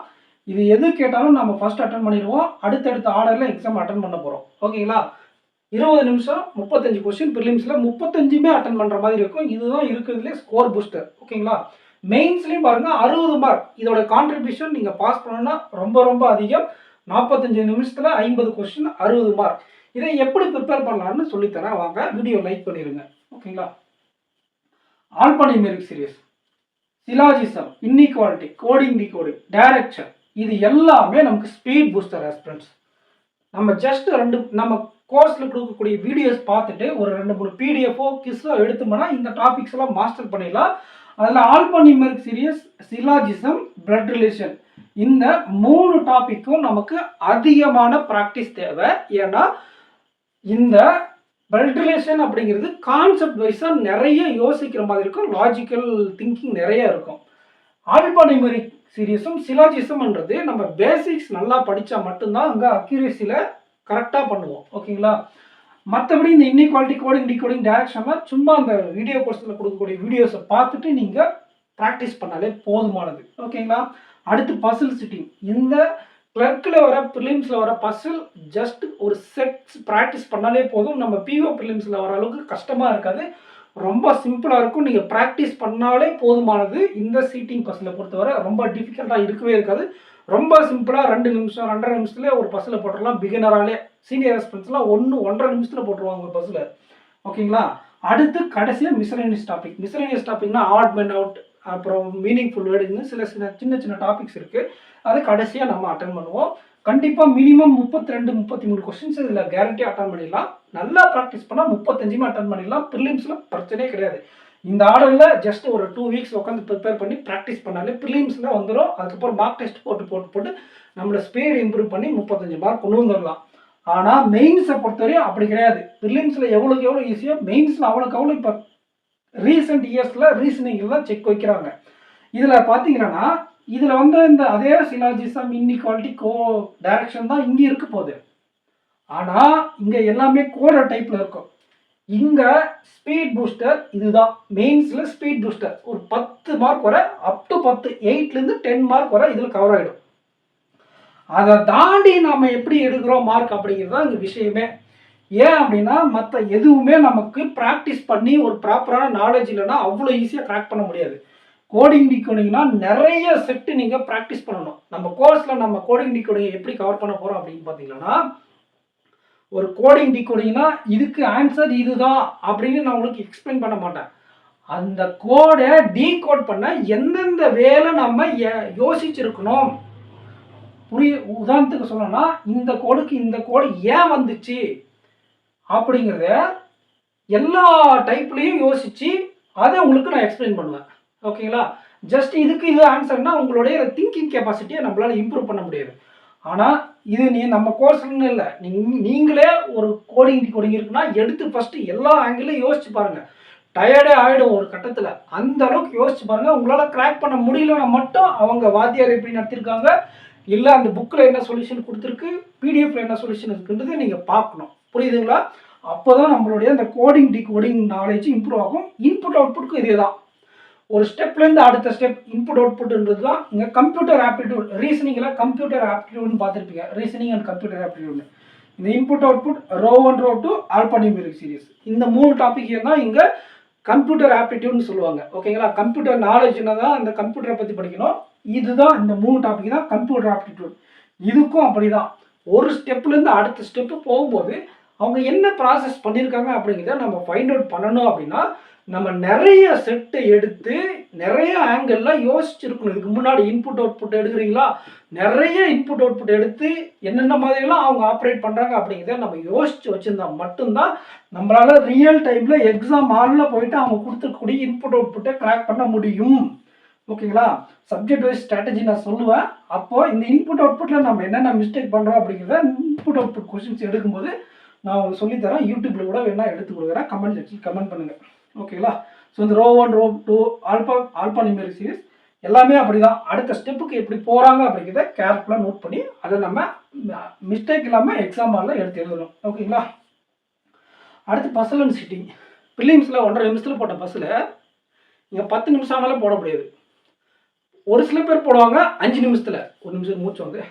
இது எது கேட்டாலும் நம்ம ஃபஸ்ட் அட்டன் பண்ணிடுவோம். அடுத்தடுத்த ஆர்டரில் எக்ஸாம் அட்டன் பண்ண போகிறோம். ஓகேங்களா? 20 நிமிஷம் 35 கொஸ்டின் ப்ரிலிம்ஸில் 35மே அட்டன் பண்ணுற மாதிரி இருக்கும். இதுதான் இருக்கிறதுலே ஸ்கோர் பூஸ்டர். ஓகேங்களா? மெயின்ஸ்லேயும் பாருங்கள் 60 மார்க். இதோட கான்ட்ரிபியூஷன் நீங்கள் பாஸ் பண்ணணும்னா ரொம்ப ரொம்ப அதிகம். 45 நிமிஷத்தில் 50 கொஸ்டின் 60 மார்க். இதை எப்படி ப்ரிப்பேர் பண்ணலான்னு சொல்லித்தரேன். வாங்க வீடியோ லைக் பண்ணிடுங்க. ஓகேங்களா? Alphanumeric series, syllogism, inequality, coding decoding, direction, இது எல்லாமே நமக்கு ஸ்பீட் பூஸ்டர் ஆஸ்பிரண்ட்ஸ். நம்ம ஜஸ்ட் நம்ம கோர்ஸில் கொடுக்கக்கூடிய வீடியோஸ் பார்த்துட்டு ஒரு 2-3 பிடிஎஃபோ கிஸ்ஸோ எடுத்தோம்னா இந்த டாபிக்ஸ் எல்லாம் மாஸ்டர் பண்ணிடலாம். அதில் ஆல்பானிமெரிக் சீரிஸ், சிலாஜிசம், பிளட் ரிலேஷன், இந்த 3 டாப்பிக்கும் நமக்கு அதிகமான ப்ராக்டிஸ் தேவை. ஏன்னா இந்த பிளட் ரிலேஷன் அப்படிங்கிறது கான்செப்ட் வைஸாக நிறைய யோசிக்கிற மாதிரி இருக்கும். லாஜிக்கல் திங்கிங் நிறைய இருக்கும். ஆல்பானிமெரிக் சீரிஸும் சிலாஜிசம்ன்றது நம்ம பேசிக்ஸ் நல்லா படித்தா மட்டும்தான் அங்கே அக்யூரேசியில் கரெக்டாக பண்ணுவோம். ஓகேங்களா? மற்றபடி இந்த இன்இக்வாலிட்டி, கோடிங் டிகோடிங், டைரக்ஷன்லாம் சும்மா அந்த வீடியோ கோர்ஸில் கொடுக்கக்கூடிய வீடியோஸை பார்த்துட்டு நீங்கள் ப்ராக்டிஸ் பண்ணாலே போதுமானது. ஓகேங்களா? அடுத்து பசில் சிட்டிங். இந்த கிளர்க்கில் வர ப்ரிலிம்ஸில் வர பசில் ஜஸ்ட் ஒரு செட்ஸ் ப்ராக்டிஸ் பண்ணாலே போதும். நம்ம பிஓ ப்ரிலிம்ஸில் வர அளவுக்கு கஷ்டமாக இருக்காது. ரொம்ப சிம்பிளாக இருக்கும். நீங்கள் ப்ராக்டிஸ் பண்ணாலே போதுமானது. இந்த சீட்டிங் பஸ்ஸில் பொறுத்தவரை ரொம்ப டிஃபிகல்ட்டாக இருக்கவே இருக்காது. ரொம்ப சிம்பிளாக 2 நிமிஷம் 2.5 நிமிஷத்துல ஒரு பஸ்ஸில் போட்டுடலாம். பிகினராலே சீனியர் எக்ஸ்பென்ஸ்லாம் 1-1.5 நிமிஷத்தில் போட்டுருவாங்க ஒரு பஸ்ஸில். ஓகேங்களா? அடுத்து கடைசியாக மிஸ்சலேனியஸ் டாபிக். மிஸ்சலேனியஸ் டாபிக்னா ஆட் மென் அவுட், அப்புறம் மீனிங்ஃபுல் வேர்டுன்னு சின்ன சின்ன டாபிக்ஸ் இருக்குது. அது கடைசியாக நம்ம அட்டன் பண்ணுவோம். கண்டிப்பாக மினிமம் 32-33 கொஸ்டின்ஸ் இதில் கேரண்டியாக அட்டன் பண்ணிடலாம். நல்லா ப்ராக்டிஸ் பண்ணால் 35மே அட்டன் பண்ணிடலாம். ப்ரிலிம்ஸில் பிரச்சனையே கிடையாது. இந்த ஆர்டரில் ஜஸ்ட் ஒரு 2 வீக்ஸ் உட்காந்து ப்ரிப்பேர் பண்ணி ப்ராக்டிஸ் பண்ணாலே ப்ரிலிம்ஸில் வந்துடும். அதுக்கப்புறம் மார்க் டெஸ்ட் போட்டு நம்மளோட ஸ்பீட் இம்ப்ரூவ் பண்ணி 35 மார்க் கொண்டு வந்துடலாம். ஆனால் மெயின்ஸை பொறுத்தவரையும் அப்படி கிடையாது. ப்ரிலிம்ஸில் எவ்வளோக்கு எவ்வளோ ஈஸியோ மெயின்ஸில் அவ்வளோக்கு அவ்வளோ இப்போ ரீசெண்ட் இயர்ஸில் ரீசனிங்கில் தான் செக் வைக்கிறாங்க. இதில் பார்த்தீங்கன்னா இதில் வந்து இந்த அதே சிலாஜிசம், இன்இக்வாலிட்டி, டைரக்ஷன் தான் இங்கே இருக்க போகுது. ஆனால் இங்கே எல்லாமே கோடர் டைப்பில் இருக்கும். இங்கே ஸ்பீட் பூஸ்டர் இதுதான். மெயின்ஸில் ஸ்பீட் பூஸ்டர் ஒரு 10 மார்க் வர அப் டு 10, 8லேருந்து 10 மார்க் வர இதில் கவர் ஆகிடும். அதை தாண்டி நாம் எப்படி எடுக்கிறோம் மார்க் அப்படிங்கிறது தான் இங்கே விஷயமே. ஏன் அப்படின்னா மற்ற எதுவுமே நமக்கு ப்ராக்டிஸ் பண்ணி ஒரு ப்ராப்பரான நாலேஜ் இல்லைன்னா அவ்வளோ ஈஸியாக க்ராக் பண்ண முடியாது. கோடிங் டிகோடிங்னா நிறைய செட்டு நீங்கள் ப்ராக்டிஸ் பண்ணணும். நம்ம கோர்ஸில் நம்ம கோடிங் டிகோடிங் எப்படி கவர் பண்ண போகிறோம் அப்படின்னு பார்த்தீங்கன்னா, ஒரு கோடிங் டிகோடிங்னா இதுக்கு ஆன்சர் இதுதான் அப்படின்னு நான் உங்களுக்கு எக்ஸ்பிளைன் பண்ண மாட்டேன். அந்த கோடை டீகோட் பண்ண எந்தெந்த வேலை நம்ம யோசிச்சிருக்கணும். உதாரணத்துக்கு சொல்லணும்னா இந்த கோடுக்கு இந்த கோடு ஏன் வந்துச்சு அப்படிங்கிறத எல்லா டைப்லேயும் யோசித்து அதை உங்களுக்கு நான் எக்ஸ்பிளைன் பண்ணுவேன். ஓகேங்களா? ஜஸ்ட் இதுக்கு இது ஆன்சர்னா உங்களுடைய திங்கிங் கெப்பாசிட்டியை நம்மளால் இம்ப்ரூவ் பண்ண முடியாது. ஆனால் இது நம்ம கோர்ஸ்ன்னு இல்லை, நீங்களே ஒரு கோடிங் இருக்குன்னா எடுத்து ஃபஸ்ட்டு எல்லா ஆங்கிளையும் யோசிச்சு பாருங்கள். டயர்டே ஆகிடும் ஒரு கட்டத்தில். அந்த அளவுக்கு யோசிச்சு பாருங்கள். உங்களால் கிராக் பண்ண முடியலன்னா மட்டும் அவங்க வாத்தியார் எப்படி நடத்திருக்காங்க, இல்லை அந்த புக்கில் என்ன சொல்யூஷன் கொடுத்துருக்கு, பிடிஎஃப்ல என்ன சொல்யூஷன் இருக்குன்றதை நீங்கள் பார்க்கணும். புரியுதுங்களா? அப்போ தான் நம்மளுடைய அந்த கோடிங் நாலேஜ் இம்ப்ரூவ் ஆகும். இன்புட் அவுட்புட்க்கும் இதே தான். ஒரு ஸ்டெப்லேருந்து அடுத்த ஸ்டெப் இன்புட் அவுட்புட்ன்றது தான். இங்கே கம்ப்யூட்டர் ஆப்டிடியூட், ரீசனிங்கில் கம்ப்யூட்டர் ஆப்டிடியூட்னு பார்த்துருப்பீங்க. ரீசனிங் அண்ட் கம்ப்யூட்டர் ஆப்டிடியூட்னு இந்த input output row 1 row 2 alphanumeric series, இந்த 3 டாபிக் தான் இங்கே கம்ப்யூட்டர் ஆப்டிடியூட்னு சொல்லுவாங்க. ஓகேங்களா? கம்ப்யூட்டர் நாலேஜ்னா தான் அந்த கம்ப்யூட்டரை பற்றி படிக்கணும். இதுதான் இந்த 3 டாபிக் தான் கம்ப்யூட்டர் ஆப்டிடியூட். இதுக்கும் அப்படி தான். ஒரு ஸ்டெப்லேருந்து அடுத்த ஸ்டெப்பு போகும்போது அவங்க என்ன ப்ராசஸ் பண்ணியிருக்காங்க அப்படிங்கிறத நம்ம ஃபைண்ட் அவுட் பண்ணணும். அப்படின்னா நம்ம நிறைய செட்டை எடுத்து நிறைய ஆங்கிளில் யோசிச்சிருக்கணும். இதுக்கு முன்னாடி இன்புட் அவுட்புட் எடுக்கிறீங்களா, நிறைய இன்புட் அவுட்புட் எடுத்து என்னென்ன மாதிரிலாம் அவங்க ஆப்ரேட் பண்ணுறாங்க அப்படிங்கிறத நம்ம யோசித்து வச்சுருந்தா மட்டும்தான் நம்மளால் ரியல் டைமில் எக்ஸாம் ஹாலில் போயிட்டு அவங்க கொடுத்துருக்கக்கூடிய இன்புட் அவுட்புட்டை கிராக் பண்ண முடியும். ஓகேங்களா? சப்ஜெக்ட் வைஸ் ஸ்ட்ராட்டஜி நான் சொல்லுவேன். அப்போது இந்த இன்புட் அவுட்புட்டில் நம்ம என்னென்ன மிஸ்டேக் பண்ணுறோம் அப்படிங்கிறத இன்புட் அவுட்புட் கொஷின்ஸ் எடுக்கும்போது நான் உங்களுக்கு சொல்லித்தரேன். யூடியூப்பில் கூட வேணால் எடுத்து கொடுக்குறேன். கமெண்ட் செக்ஷன் கமெண்ட் பண்ணுங்கள். ஓகேங்களா? ஸோ இந்த ரோ 1 ரோ 2 ஆல்பா நியூமெரிக் சீரிஸ் எல்லாமே அப்படி தான். அடுத்த ஸ்டெப்புக்கு எப்படி போகிறாங்க அப்படிங்கிறத கேர்ஃபுல்லாக நோட் பண்ணி அதை நம்ம மிஸ்டேக் இல்லாமல் எக்ஸாம் ஹாலில் எடுத்து எழுதணும். ஓகேங்களா? அடுத்து பசில் அண்ட் சிட்டிங். பிலிம்ஸில் 1.5 நிமிஷத்தில் போட்ட பஸ்ஸில் நீங்கள் 10 நிமிஷம் ஆனாலும் போட முடியாது. ஒரு சில பேர் போடுவாங்க 5 நிமிஷத்தில். ஒரு நிமிஷம் மூச்சு வந்து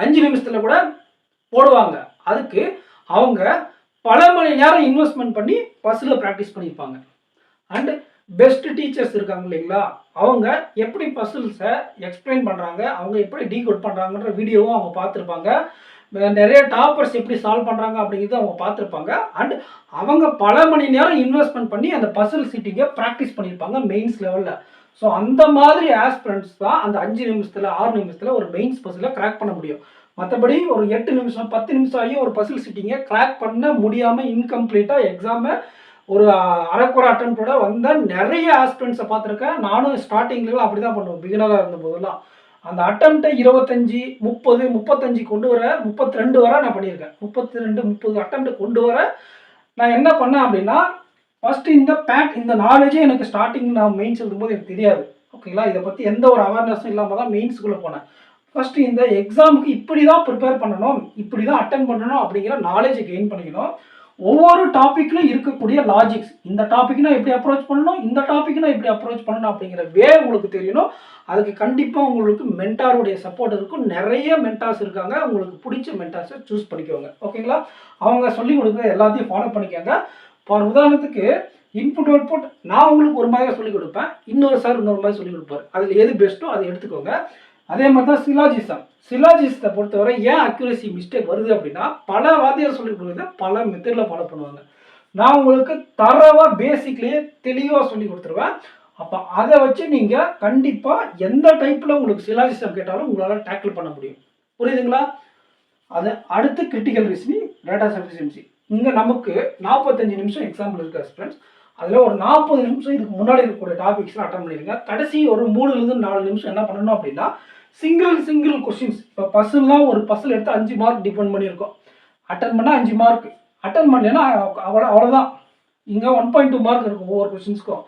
5 நிமிஷத்தில் கூட போடுவாங்க. அதுக்கு அவங்க பல மணி நேரம் இன்வெஸ்ட்மெண்ட் பண்ணி பஸ்ஸில் ப்ராக்டிஸ் பண்ணியிருப்பாங்க. அண்டு பெஸ்ட் டீச்சர்ஸ் இருக்காங்க இல்லைங்களா, அவங்க எப்படி பசில்ஸை எக்ஸ்பிளைன் பண்ணுறாங்க, அவங்க எப்படி டீகோட் பண்ணுறாங்கன்ற வீடியோவும் அவங்க பார்த்துருப்பாங்க. நிறைய டாப்பர்ஸ் எப்படி சால்வ் பண்ணுறாங்க அப்படிங்கிறது அவங்க பார்த்துருப்பாங்க. அண்ட் அவங்க பல மணி நேரம் இன்வெஸ்ட்மெண்ட் பண்ணி அந்த பசில் சிட்டிங்கை ப்ராக்டிஸ் பண்ணியிருப்பாங்க மெயின்ஸ் லெவலில். ஸோ அந்த மாதிரி ஆஸ்பிரண்ட்ஸ் தான் அந்த 5 நிமிஷத்தில் 6 நிமிஷத்தில் ஒரு மெயின்ஸ் பசிலை கிராக் பண்ண முடியும். மற்றபடி ஒரு 8 நிமிஷம் 10 நிமிஷம் ஆகி ஒரு பசில் சிட்டிங்கை கிராக் பண்ண முடியாமல் இன்கம்ப்ளீட்டாக எக்ஸாமை ஒரு அரைக்குறை அட்டெம்ப்டோட வந்த நிறைய ஆஸ்பிரண்ட்ஸை பார்த்துருக்கேன். நானும் ஸ்டார்டிங்லாம் அப்படி தான் பண்ணுவேன். பிகினராக இருந்த போதெல்லாம் அந்த அட்டெம்ப்டை 25 30 35 கொண்டு வர 32 வரை நான் பண்ணியிருக்கேன். 32 30 அட்டெம்ப்ட் கொண்டு வர நான் என்ன பண்ணேன் அப்படின்னா, ஃபஸ்ட்டு இந்த நாலேஜே எனக்கு ஸ்டார்டிங் நான் மெயின்ஸ் எழுதும்போது எனக்கு தெரியாது. ஓகேங்களா? இதை பற்றி எந்த ஒரு அவேர்னஸும் இல்லாமல் தான் மெயின்ஸுக்குள்ளே போனேன். ஃபஸ்ட்டு இந்த எக்ஸாமுக்கு இப்படி தான் ப்ரிப்பேர் பண்ணணும், இப்படி தான் அட்டன் பண்ணணும் அப்படிங்கிற நாலேஜை கெயின் பண்ணிக்கணும். ஒவ்வொரு டாப்பிக்லையும் இருக்கக்கூடிய லாஜிக்ஸ், இந்த டாப்பிக்னா எப்படி அப்ரோச் பண்ணணும், இந்த டாப்பிக்னா எப்படி அப்ரோச் பண்ணணும் அப்படிங்கிற உங்களுக்கு தெரியணும். அதுக்கு கண்டிப்பாக உங்களுக்கு மென்டாருடைய சப்போர்ட் இருக்கும். நிறைய மென்டார்ஸ் இருக்காங்க. உங்களுக்கு பிடிச்ச மென்டார்ஸை சூஸ் பண்ணிக்கோங்க. ஓகேங்களா? அவங்க சொல்லிக் கொடுக்குற எல்லாத்தையும் ஃபாலோ பண்ணிக்கோங்க. ஃபார் உதாரணத்துக்கு இன்புட் அவுட்புட் நான் உங்களுக்கு ஒரு மாதிரி சொல்லிக் கொடுப்பேன், இன்னொரு சார் இன்னொரு மாதிரி சொல்லிக் கொடுப்பார். அதில் எது பெஸ்ட்டோ அதை எடுத்துக்கோங்க. அதே மாதிரி தான் சிலாஜிசத்தை பொறுத்தவரை ஏன் அக்யூரசி மிஸ்டேக் வருது அப்படின்னா, பல வாத்தியார் சொல்லிக் கொடுக்குறத பல மெத்தடில் ஃபாலோ பண்ணுவாங்க. நான் உங்களுக்கு தரவாக பேசிக்லேயே தெளிவாக சொல்லி கொடுத்துருவேன். அப்போ அதை வச்சு நீங்கள் கண்டிப்பாக எந்த டைப்பில் உங்களுக்கு சிலாஜிசம் கேட்டாலும் உங்களால் டேக்கிள் பண்ண முடியும். புரியுதுங்களா? அது அடுத்து கிரிட்டிக்கல் ரீசனிங், டேட்டா சஃபிஷியன்சி. இங்கே நமக்கு 45 நிமிஷம் எக்ஸாம்பிள் இருக்குது ஸ்டூடெண்ட்ஸ். அதில் ஒரு 40 நிமிஷம் இதுக்கு முன்னாடி இருக்கக்கூடிய டாபிக்ஸ்லாம் அட்டன் பண்ணிடுங்க. கடைசி ஒரு 3 to 4 நிமிஷம் என்ன பண்ணணும் அப்படின்னா, சிங்கிள் கொஸ்டின்ஸ். இப்போ பஸ்ஸுலாம் ஒரு பஸ்ஸில் எடுத்து 5 மார்க் டிபெண்ட் பண்ணியிருக்கோம். அட்டன் பண்ணால் 5 மார்க், அட்டன் பண்ணலைன்னா அவ்வளோதான். இங்கே 1.2 மார்க் இருக்கும் ஒவ்வொரு கொஸ்டின்ஸ்க்கும்.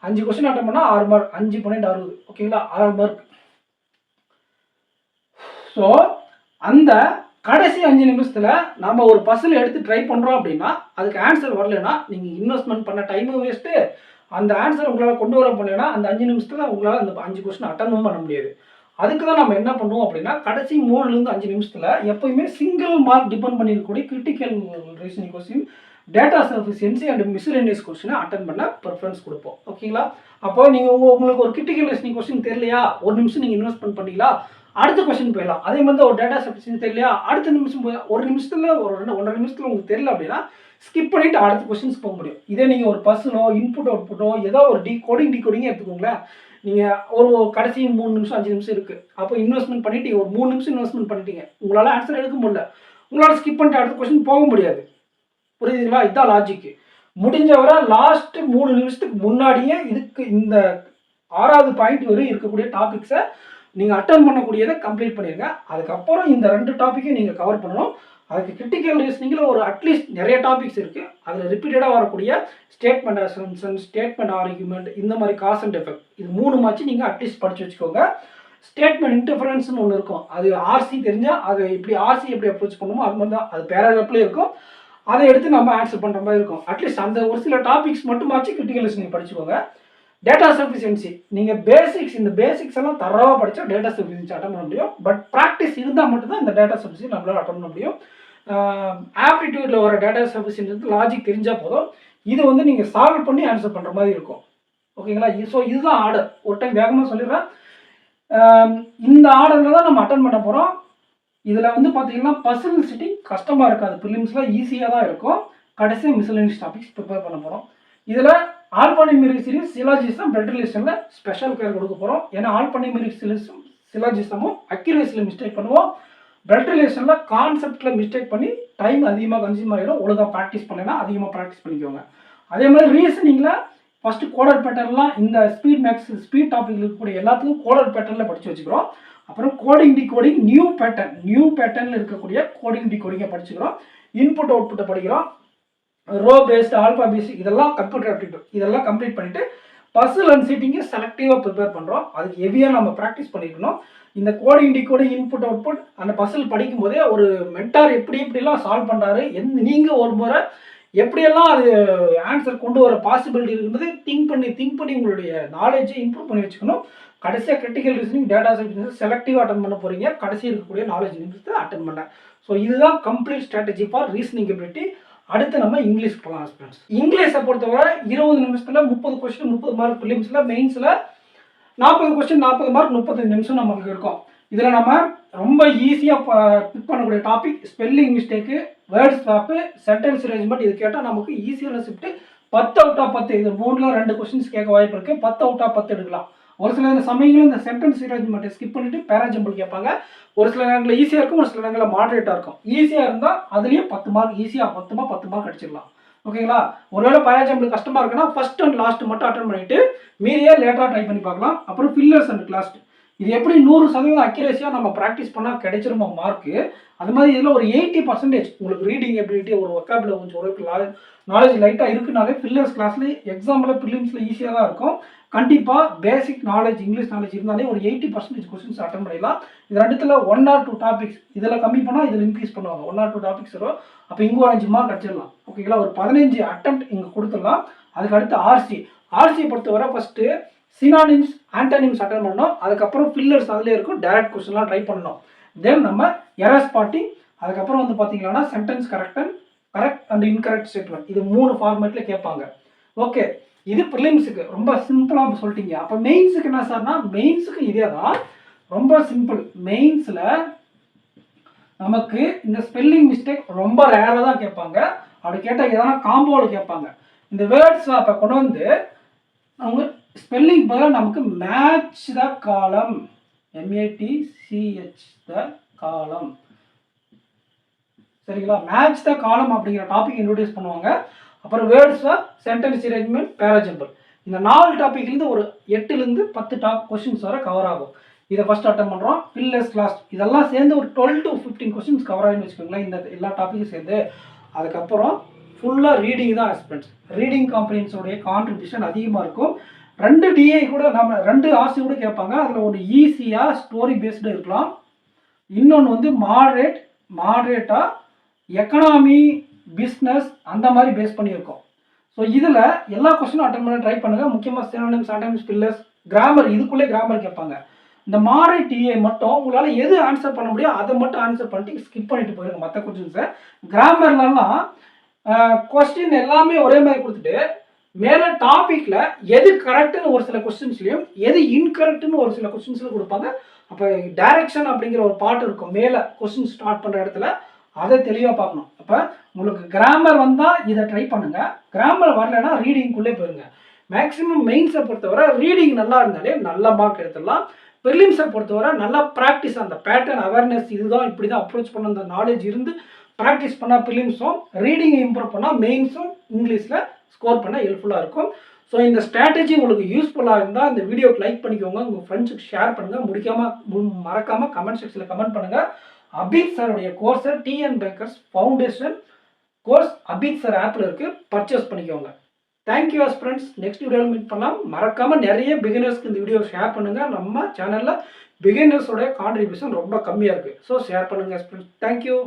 5 கொஸ்டின் அட்டன் பண்ணால் 6 மார்க், 5 × 60. ஓகேங்களா? 6 மார்க். ஸோ அந்த கடைசி 5 நிமிஷத்தில் நம்ம ஒரு பஸ்ஸில் எடுத்து ட்ரை பண்ணுறோம் அப்படின்னா, அதுக்கு ஆன்சர் வரலைன்னா நீங்கள் இன்வெஸ்ட்மெண்ட் பண்ண டைமும் வேஸ்ட்டு, அந்த ஆன்சர் உங்களால் கொண்டு வர முடியலைன்னா அந்த 5 நிமிஷத்தில் உங்களால் அந்த 5 கொஸ்டின் அட்டனும் பண்ண முடியாது. அதுக்கு தான் நம்ம என்ன பண்ணுவோம் அப்படின்னா, கடைசி 3 to 5 நிமிஷத்தில் எப்போயுமே சிங்கிள் மார்க் டிபெண்ட் பண்ணியிருக்கக்கூடிய critical reasoning question, data sufficiency and miscellaneous கொஸ்டினை அட்டன் பண்ண ப்ரிஃபரன்ஸ் கொடுப்போம். ஓகேங்களா? அப்போ நீங்கள் உங்களுக்கு ஒரு கிரிட்டிக்கல் ரீசனிங் கொஸ்டின் தெரியலையா, ஒரு நிமிஷம் நீங்கள் இன்வெஸ்ட்மெண்ட் பண்ணிங்களா, அடுத்த கொஸ்டின் போயிடலாம். அதே மாதிரி தான் ஒரு டேட்டா சஃபிஷியன்சி தெரியலையா, அடுத்த நிமிஷம் ஒரு நிமிஷத்தில் ஒரு 1.5 நிமிஷத்தில் உங்களுக்கு தெரியல அப்படின்னா ஸ்கிப் பண்ணிவிட்டு அடுத்த கொஸ்டின்ஸ் போக முடியும். இதே நீங்கள் ஒரு பஸ்ஸிலோ இன்புட் அவுட்புட்டோ ஏதோ ஒரு டிகோடிங்கே எடுத்துக்கோங்களேன். நீங்கள் ஒரு கடைசி 3 நிமிஷம் 5 நிமிஷம் இருக்குது. அப்போ இன்வெஸ்ட்மெண்ட் பண்ணிவிட்டு ஒரு 3 நிமிஷம் இன்வெஸ்ட்மெண்ட் பண்ணிட்டீங்க, உங்களால் ஆன்சர் எடுக்க முடியல, உங்களால் ஸ்கிப் பண்ணிட்டு அடுத்த கொஸ்டின் போக முடியாது. புரியுதுங்களா? இதுதான் லாஜிக்கு. முடிஞ்சவரை லாஸ்ட் 3 நிமிஷத்துக்கு முன்னாடியே இதுக்கு இந்த 6வது பாயிண்ட் வரை இருக்கக்கூடிய டாபிக்ஸை நீங்கள் அட்டன் பண்ணக்கூடியதை கம்ப்ளீட் பண்ணிடுங்க. அதுக்கப்புறம் இந்த 2 டாப்பிக்கையும் நீங்கள் கவர் பண்ணணும். அதுக்கு கிரிட்டிக்கல் ரீசனிங்கில் ஒரு அட்லீஸ்ட் நிறைய டாபிக்ஸ் இருக்குது. அதில் ரிப்பீட்டடாக வரக்கூடிய ஸ்டேட்மெண்ட் அசம்ப்ஷன், ஸ்டேட்மெண்ட் ஆர்குமெண்ட், இந்த மாதிரி காஸ் அண்ட் எஃபெக்ட், இது 3 மாச்சு நீங்கள் அட்லீஸ்ட் படித்து வச்சுக்கோங்க. ஸ்டேட்மெண்ட் இன்டர்ஃபரன்ஸ்னு ஒன்று இருக்கும். அது ஆர்சி தெரிஞ்சால் அதை ஆர்சி எப்படி அப்ரோச் பண்ணுமோ அது மாதிரி தான். அது பேராகிராஃப்லேயே இருக்கும். அதை எடுத்து நம்ம ஆன்சர் பண்ணுற மாதிரி இருக்கும். அட்லீஸ்ட் அந்த ஒரு சில டாபிக்ஸ் மட்டுமாச்சு கிரிட்டிக்கல் ரீசனிங் படிச்சுக்கோங்க. டேட்டா சஃபிஷியன்சி நீங்கள் இந்த பேசிக்ஸ் எல்லாம் தரவாக படித்தா டேட்டா சஃபிஷியன்சி அட்டன் பண்ண முடியும். பட் ப்ராக்டிஸ் இருந்தால் மட்டும்தான் இந்த டேட்டா சஃபிஷியன்சி நம்மளால் அட்டன் பண்ண முடியும். ஆப்டிடியூடில் வர டேட்டா சஃபிஷியன்சி லாஜிக் தெரிஞ்சால் போதும். இது நீங்கள் சால்வ் பண்ணி ஆன்சர் பண்ணுற மாதிரி இருக்கும். ஓகேங்களா? ஸோ இதுதான் ஆர்டர். ஒரு டைம் வேகமாக சொல்லிடுறேன். இந்த ஆர்டரில் தான் நம்ம அட்டன் பண்ண போகிறோம். இதில் பார்த்தீங்கன்னா பசில் சிட்டிங் கஷ்டமாக இருக்காது. ப்ரிலிம்ஸில் ஈஸியாக தான் இருக்கும். கடைசி மிஸ்லேனியஸ் டாபிக்ஸ் ப்ரிப்பேர் பண்ண போகிறோம். இதில் ஆல்பானிமெரிக் சீரிஸ், சிலாஜிசம், பிளட் ரிலேஷனில் ஸ்பெஷல் கேர் கொடுக்க போகிறோம். ஏன்னா ஆல்பானிமெரிக் சிலாஜிசமும் அக்யூரேசியில் மிஸ்டேக் பண்ணுவோம். பிளட் ரிலேஷனில் கான்செப்டில் மிஸ்டேக் பண்ணி டைம் அதிகமாக கன்சியூம் ஆகிடும். ஒழுங்காக ப்ராக்டிஸ் பண்ணலைன்னா அதிகமாக ப்ராக்டிஸ் பண்ணிக்கோங்க. அதே மாதிரி ரீசனிங்கில் ஃபஸ்ட்டு கோடட் பேட்டர்ன்லாம் இந்த ஸ்பீட் மேக்ஸ் ஸ்பீட் டாபிக் இருக்கக்கூடிய எல்லாத்துக்கும் கோடட் பேட்டர்னில் படித்து வச்சுக்கிறோம். அப்புறம் கோடிங் டிகோடிங் நியூ பேட்டர்னில் இருக்கக்கூடிய கோடிங் டிகோடிங்கை படிச்சுக்கிறோம். இன்புட் அவுட்புட்டை படிக்கிறோம். ரோ பேஸ்டு ஆல்பா பேஸ்டு இதெல்லாம் கம்ப்யூட்டர் ஆப்டிடியூட் இதெல்லாம் கம்ப்ளீட் பண்ணிவிட்டு பசில் அண்ட் சீட்டிங்கு செலக்டிவாக ப்ரிப்பேர் பண்ணுறோம். அதுக்கு ஹெவியாக நம்ம ப்ராக்டிஸ் பண்ணிக்கணும். இந்த கோடிங் டிகோடிங் இன்புட் அவுட்புட் அந்த பசில் படிக்கும் போதே ஒரு மென்டார் எப்படிலாம் சால்வ் பண்ணுறாரு, நீங்கள் ஒரு முறை எப்படியெல்லாம் அது ஆன்சர் கொண்டு வர பாசிபிலிட்டி இருக்கும்போது திங்க் பண்ணி உங்களுடைய நாலேஜை இம்ப்ரூவ் பண்ணி வச்சுக்கணும். கடைசியாக கிரிட்டிக்கல் ரீசனிங் டேட்டா சயின்ஸ் செலக்டிவாக அட்டன் பண்ண போகிறீங்க. கடைசி இருக்கக்கூடிய நாலேஜ் நிமிஷத்தை அட்டன் பண்ண. ஸோ இதுதான் complete strategy for reasoning ability. அடுத்து நம்ம இங்கிலீஷ் போகலாம் ஸ்டூடெண்ட்ஸ். இங்கிலீஷை பொறுத்தவரை 20 நிமிஷத்தில் 30 கொஸ்டின் 30 மார்க் ப்ரிலிம்ஸில், மெயின்ஸில் 40 கொஸ்டின் 40 மார்க் 35 நிமிஷம் நமக்கு இருக்கும். இதில் நம்ம ரொம்ப ஈஸியாக பிக் பண்ணக்கூடிய topic spelling mistake, word swap, sentence arrangement. இது கேட்டால் நமக்கு ஈஸியான ஷிஃப்ட்டு 10 out of 10. இது 3ல் 2 கொஸ்டின்ஸ் கேட்க வாய்ப்பு இருக்குது. 10 out of 10 எடுக்கலாம். ஒரு சில சமயங்களும் இந்த சென்டென்ஸ் அரேஞ்ச்மெண்ட்டை ஸ்கிப் பண்ணிவிட்டு பேராஜம்பிள் கேட்பாங்க. ஒரு சில நேரங்களில் ஈஸியாக இருக்கும், ஒரு சில நேரங்களில் மாடரேட்டாக இருக்கும். ஈஸியாக இருந்தால் அதுலேயும் 10 மார்க் ஈஸியாக 10 மார்க் அடிச்சிடலாம். ஓகேங்களா? ஒருவேளை பேராஜம்பிள் கஷ்டமாக இருக்குன்னா ஃபஸ்ட் அண்ட் லாஸ்ட் மட்டும் அட்டன் பண்ணிவிட்டு மீதியாக லேட்டராக ட்ரை பண்ணி பார்க்கலாம். அப்புறம் ஃபில்லர்ஸ் அண்ட் கிளாஸ்ட் இது எப்படி 100% அக்யூரேசியாக நம்ம ப்ராக்டிஸ் பண்ணால் கிடைச்சிருமோ மார்க்கு, அது மாதிரி இதில் ஒரு 80% உங்களுக்கு ரீடிங் எபிலிட்டி, ஒரு ஒக்காபில் கொஞ்சம் ஒரு நாலேஜ் லைட்டாக இருக்குனாலே ஃபில்லர்ஸ் கிளாஸில் எக்ஸாம்பிள் ப்ரிலிம்ஸில் ஈஸியாக தான் இருக்கும். கண்டிப்பாக பேசிக் நாலேஜ் இங்கிலீஷ் நாலேஜ் இருந்தாலே ஒரு 80% கொஸ்டின்ஸ் அட்டன் பண்ணிடலாம். இது ரெண்டுத்தில் 1 or 2 டாபிக்ஸ் இதில் கம்மி பண்ணால் இதில் இன்க்ரீஸ் பண்ணுவாங்க. 1 or 2 டாபிக்ஸ் வரும். அப்போ இங்கே ஒரு 5 மார்க் அடிச்சிடலாம். ஓகேங்களா? ஒரு 15 அட்டெம்ப்ட் இங்கே கொடுத்துடலாம். அதுக்கு அடுத்து ஆர்சியை பொறுத்தவரை ஃபஸ்ட்டு சினானிம்ஸ் ஆன்டனிம்ஸ் அட்டன் பண்ணணும். அதுக்கப்புறம் ஃபில்லர்ஸ் அதிலே இருக்கும். டைரக்ட் கொஸ்டின்லாம் ட்ரை பண்ணணும். தென் நம்ம எரர் ஸ்பாட்டிங், அதுக்கப்புறம் வந்து பார்த்தீங்கன்னா sentence correct and incorrect statement. இது 3 ஃபார்மேட்டில் கேட்பாங்க. ஓகே, இது ப்ரிலிம்ஸுக்கு ரொம்ப சிம்பிளாக சொல்லிட்டீங்க. அப்போ மெயின்ஸுக்கு என்ன சார்னா, மெயின்ஸுக்கு இதே தான், ரொம்ப சிம்பிள். மெயின்ஸில் நமக்கு இந்த ஸ்பெல்லிங் மிஸ்டேக் ரொம்ப ரேராக தான் கேட்பாங்க. அப்படி கேட்டால் எதனா காம்போவில் கேட்பாங்க. இந்த வேர்ட்ஸ் அப்போ கொண்டு வந்து அவங்க ஸ்பெல்லிங் பதிலாக நமக்கு மேட்ச் த காலம், MATCH த காலம், சரிங்களா? மேட்ச் த காலம் அப்படிங்கிற டாபிக் இன்ட்ரோடியூஸ் பண்ணுவாங்க. அப்புறம் வேர்ட்ஸ் சென்டென்ஸ் அரேஞ்ச்மெண்ட், பேராஜம்பிள். இந்த 4 டாப்பிக்லேருந்து ஒரு 8லேருந்து 10 கொஸ்டின்ஸ் வரை கவர் ஆகும். இதை ஃபஸ்ட் அட்டன் பண்ணுறோம். ஃபில்லர்ஸ் கிளாஸ் இதெல்லாம் சேர்ந்து ஒரு 12 to 15 கொஸ்டின்ஸ் கவர் ஆகின்னு வச்சுக்கோங்களேன். இந்த எல்லா டாப்பிக்கும் சேர்ந்து அதுக்கப்புறம் ஃபுல்லாக ரீடிங் தான் ஆஸ்பிரண்ட்ஸ். ரீடிங் காம்ப்ரிஹென்ஷனுடைய கான்ட்ரிபியூஷன் அதிகமாக இருக்கும். 2 DA கூட நம்ம 2 ஆர்சி கூட கேட்பாங்க. அதில் ஒரு ஈஸியாக ஸ்டோரி பேஸ்டு இருக்கலாம். இன்னொன்று வந்து மாடரேட்டாக எக்கனாமி, பிஸ்னஸ் அந்த மாதிரி பேஸ் பண்ணியிருக்கோம். ஸோ இதில் எல்லா கொஸ்டினும் அட்டன் பண்ண ட்ரை பண்ணுங்கள். முக்கியமாக சினோனிம்ஸ், ஆன்டனிம்ஸ், ஃபில்லர்ஸ், கிராமர், இதுக்குள்ளே கிராமர் கேட்பாங்க. இந்த மாடரேட் டிஏ மட்டும் உங்களால் எது ஆன்சர் பண்ண முடியும் அதை மட்டும் ஆன்சர் பண்ணிட்டு ஸ்கிப் பண்ணிட்டு போயிருங்க மற்ற கொஸ்டின்ஸை. கிராமர்லாம் கொஸ்டின் எல்லாமே ஒரே மாதிரி கொடுத்துட்டு மேலே டாப்பிக்கில் எது கரெக்டுன்னு ஒரு சில கொஸ்டின்ஸ்லையும் எது இன்கரெக்டுன்னு ஒரு சில கொஸ்டின்ஸ்லையும் கொடுப்பாங்க. அப்போ டைரக்ஷன் அப்படிங்கிற ஒரு பார்ட் இருக்கும் மேலே கொஸ்டின் ஸ்டார்ட் பண்ணுற இடத்துல, அதை தெளிவாக பார்க்கணும். அப்போ உங்களுக்கு கிராமர் வந்தால் இதை ட்ரை பண்ணுங்கள். கிராமர் வரலைன்னா ரீடிங்குள்ளே போயிருங்க. மேக்ஸிமம் மெயின்ஸை பொறுத்தவரை ரீடிங் நல்லா இருந்தாலே நல்ல மார்க் எடுத்துடலாம். ப்ரிலிம்ஸை பொறுத்தவரை நல்லா ப்ராக்டிஸ், அந்த பேட்டர்ன் அவேர்னஸ், இதுதான் இப்படி தான் அப்ரோச் பண்ண அந்த நாலேஜ் இருந்து ப்ராக்டிஸ் பண்ணால் ப்ரிலிம்ஸும், ரீடிங்கை இம்ப்ரூவ் பண்ணால் மெயின்ஸும் இங்கிலீஷில் ஸ்கோர் பண்ண ஹெல்ப்ஃபுல்லாக இருக்கும். ஸோ இந்த ஸ்ட்ராட்டஜி உங்களுக்கு யூஸ்ஃபுல்லாக இருந்தால் இந்த வீடியோக்கு லைக் பண்ணிக்கோங்க, உங்கள் ஃப்ரெண்ட்ஸுக்கு ஷேர் பண்ணுங்கள், மறக்காமல் கமெண்ட் செக்ஷனில் கமெண்ட் பண்ணுங்கள். அபித் சாருடைய கோர்ஸை TN Bankers foundation course Abid sir ஆப்பில் இருக்குது, பர்ச்சேஸ் பண்ணிக்கோங்க. Thank you friends. நெக்ஸ்ட் வீடியோவில் மீட் பண்ணலாம். மறக்காமல் நிறைய பிகினர்ஸ்க்கு இந்த வீடியோ ஷேர் பண்ணுங்கள். நம்ம சேனலில் பிகினர்ஸோட கான்ட்ரிபியூஷன் ரொம்ப கம்மியாக இருக்குது. ஸோ ஷேர் பண்ணுங்கள் ஃப்ரெண்ட்ஸ். தேங்க்யூ.